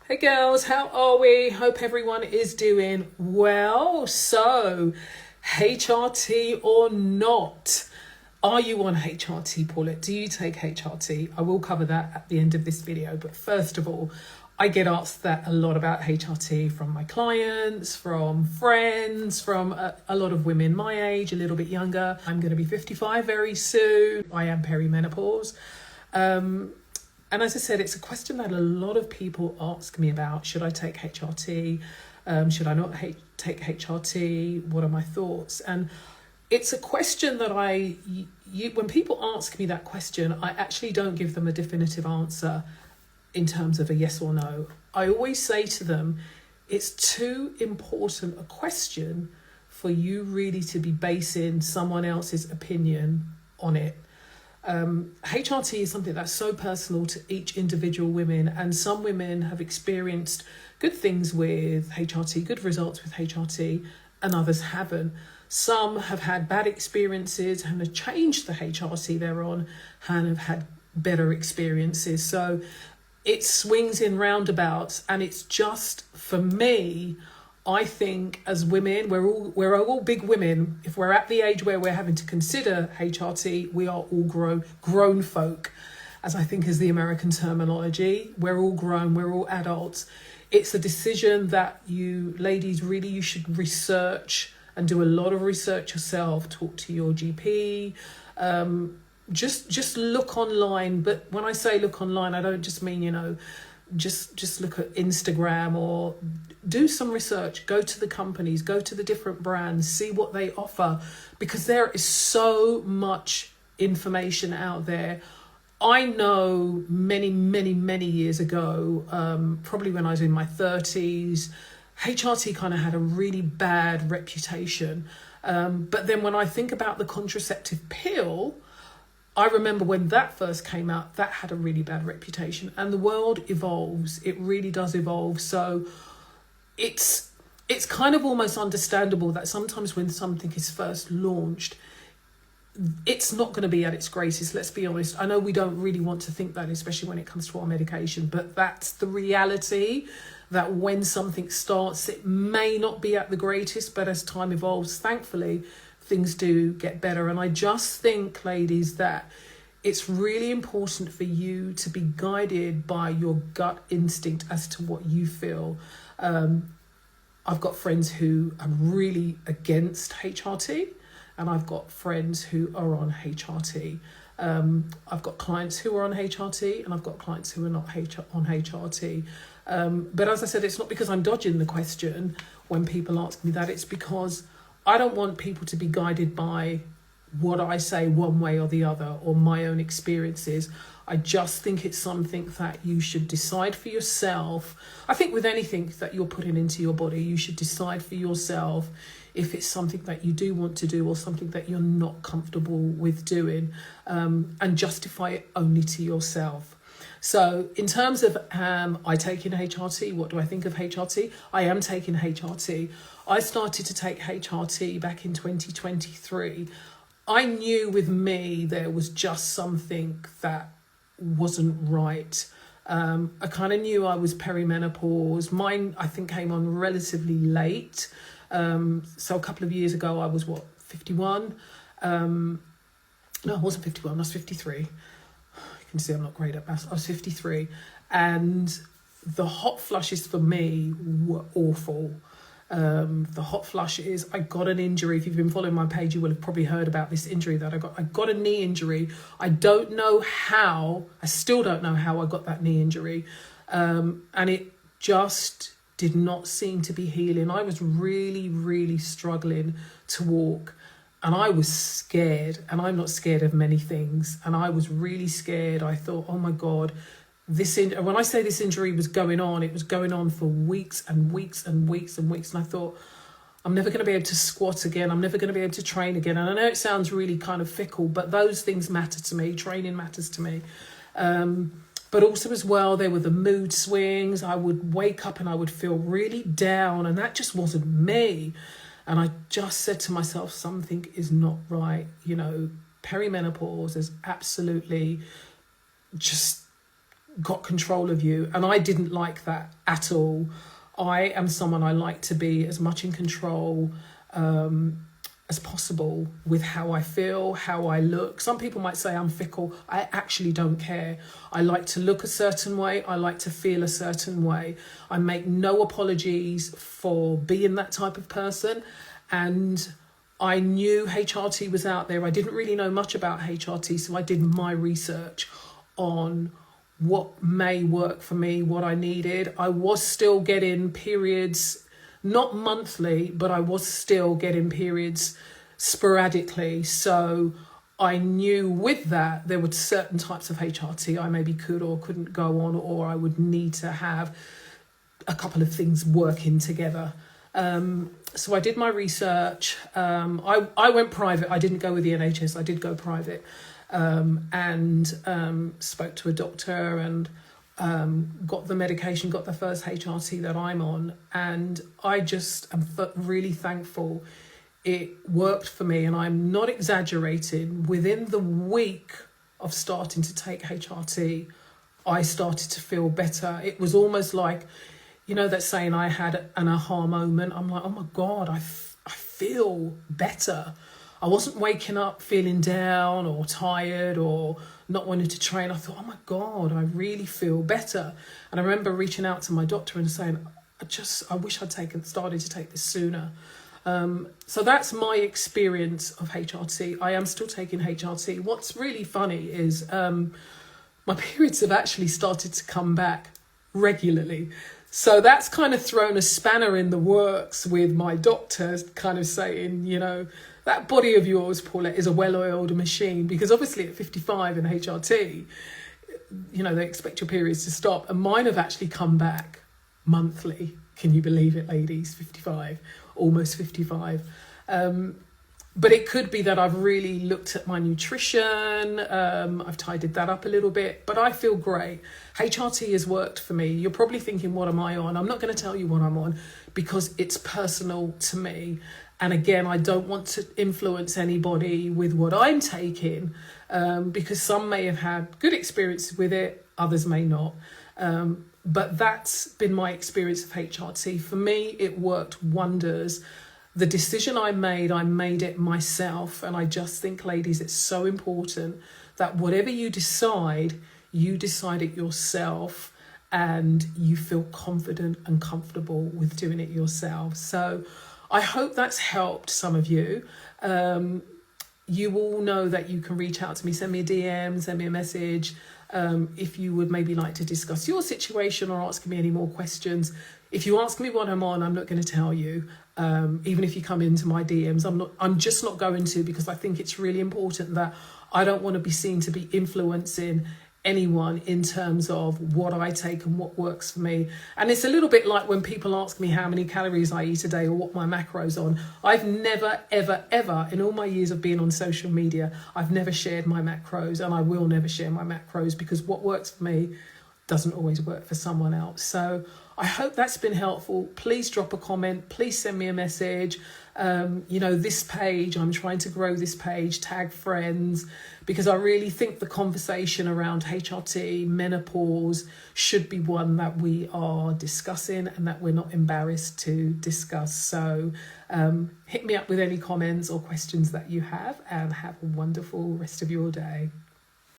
Hey girls, how are we? Hope everyone is doing well. So, HRT or not? Are you on HRT, Paulette? Do you take HRT? I will cover that at the end of this video. But first of all, I get asked that a lot about HRT from my clients, from friends, from a lot of women my age, a little bit younger. I'm going to be 55 very soon. I am perimenopause. And as I said, it's a question that a lot of people ask me about. Should I take HRT? Should I not take HRT? What are my thoughts? And it's a question that when people ask me that question, I actually don't give them a definitive answer in terms of a yes or no. I always say to them, it's too important a question for you really to be basing someone else's opinion on it. HRT is something that's so personal to each individual woman, and some women have experienced good things with HRT, good results with HRT, and others haven't. Some have had bad experiences and have changed the HRT they're on and have had better experiences. So it swings in roundabouts, and it's just, for me, I think as women, we're all big women. If we're at the age where we're having to consider HRT, we are all grown folk, as I think is the American terminology. We're all grown, we're all adults. It's a decision that you ladies you should research and do a lot of research yourself. Talk to your GP. Just look online. But when I say look online, I don't just mean, just look at Instagram, or do some research, go to the companies, go to the different brands, see what they offer, because there is so much information out there. I know many years ago, probably when I was in my 30s, HRT kind of had a really bad reputation. But then when I think about the contraceptive pill, I remember when that first came out, that had a really bad reputation, and the world evolves. It really does evolve. So it's kind of almost understandable that sometimes when something is first launched, it's not going to be at its greatest. Let's be honest. I know we don't really want to think that, especially when it comes to our medication, but that's the reality, that when something starts, it may not be at the greatest, but as time evolves, thankfully, things do get better. And I just think, ladies, that it's really important for you to be guided by your gut instinct as to what you feel. I've got friends who are really against HRT, and I've got friends who are on HRT. I've got clients who are on HRT, and I've got clients who are not on HRT. But as I said, it's not because I'm dodging the question when people ask me that. It's because I don't want people to be guided by what I say one way or the other, or my own experiences. I just think it's something that you should decide for yourself. I think with anything that you're putting into your body, you should decide for yourself if it's something that you do want to do or something that you're not comfortable with doing, and justify it only to yourself. So in terms of I taking HRT, what do I think of HRT? I am taking HRT. I started to take HRT back in 2023. I knew with me there was just something that wasn't right. I kind of knew I was perimenopause. Mine, I think, came on relatively late. So a couple of years ago, I was 51? No, I wasn't 51, I was 53. You can see I'm not great at maths. I was 53, and the hot flushes for me were awful. The hot flushes, I got an injury. If you've been following my page, you will have probably heard about this injury that I got. I got a knee injury. I don't know how, I still don't know how I got that knee injury. And it just did not seem to be healing. I was really struggling to walk. And I was scared, and I'm not scared of many things. And I was really scared. I thought, oh my God, when I say this injury was going on, it was going on for weeks and weeks. And I thought, I'm never going to be able to squat again. I'm never going to be able to train again. And I know it sounds really kind of fickle, but those things matter to me. Training matters to me. But also as well, there were the mood swings. I would wake up and I would feel really down, and that just wasn't me. And I just said to myself, something is not right. Perimenopause is absolutely just got control of you. And I didn't like that at all. I am someone, I like to be as much in control as possible with how I feel, how I look. Some people might say I'm fickle. I actually don't care. I like to look a certain way. I like to feel a certain way. I make no apologies for being that type of person. And I knew HRT was out there. I didn't really know much about HRT, so I did my research on what may work for me, what I needed. I was still getting periods, not monthly, but I was still getting periods sporadically. So I knew with that there were certain types of HRT I maybe could or couldn't go on, or I would need to have a couple of things working together. So I did my research. I went private. I didn't go with the NHS. I did go private, and spoke to a doctor and got the medication, got the first HRT that I'm on. And I just am really thankful it worked for me. And I'm not exaggerating. Within the week of starting to take HRT, I started to feel better. It was almost like, you know, that saying, I had an aha moment. I'm like, oh my God, I feel better. I wasn't waking up feeling down or tired or not wanting to train. I thought, oh my God, I really feel better. And I remember reaching out to my doctor and saying, I wish I'd started to take this sooner. So that's my experience of HRT. I am still taking HRT. What's really funny is my periods have actually started to come back regularly. So that's kind of thrown a spanner in the works with my doctor kind of saying, you know, that body of yours, Paulette, is a well-oiled machine, because obviously at 55 in HRT, you know, they expect your periods to stop. And mine have actually come back monthly. Can you believe it, ladies? 55, almost 55. But it could be that I've really looked at my nutrition. I've tidied that up a little bit, but I feel great. HRT has worked for me. You're probably thinking, what am I on? I'm not going to tell you what I'm on because it's personal to me. And again, I don't want to influence anybody with what I'm taking, because some may have had good experiences with it, others may not. But that's been my experience of HRT. For me, it worked wonders. The decision I made it myself. And I just think, ladies, it's so important that whatever you decide it yourself and you feel confident and comfortable with doing it yourself. So I hope that's helped some of you. You all know that you can reach out to me, send me a DM, send me a message. If you would maybe like to discuss your situation or ask me any more questions. If you ask me what I'm on, I'm not going to tell you. Even if you come into my DMs, I'm just not going to, because I think it's really important that I don't want to be seen to be influencing anyone in terms of what I take and what works for me. And it's a little bit like when people ask me how many calories I eat a day or what my macros on. I've never, ever, ever, in all my years of being on social media, I've never shared my macros, and I will never share my macros, because what works for me doesn't always work for someone else. So I hope that's been helpful. Please drop a comment. Please send me a message. You know, this page, I'm trying to grow this page, tag friends, because I really think the conversation around HRT, menopause, should be one that we are discussing and that we're not embarrassed to discuss. So hit me up with any comments or questions that you have, and have a wonderful rest of your day.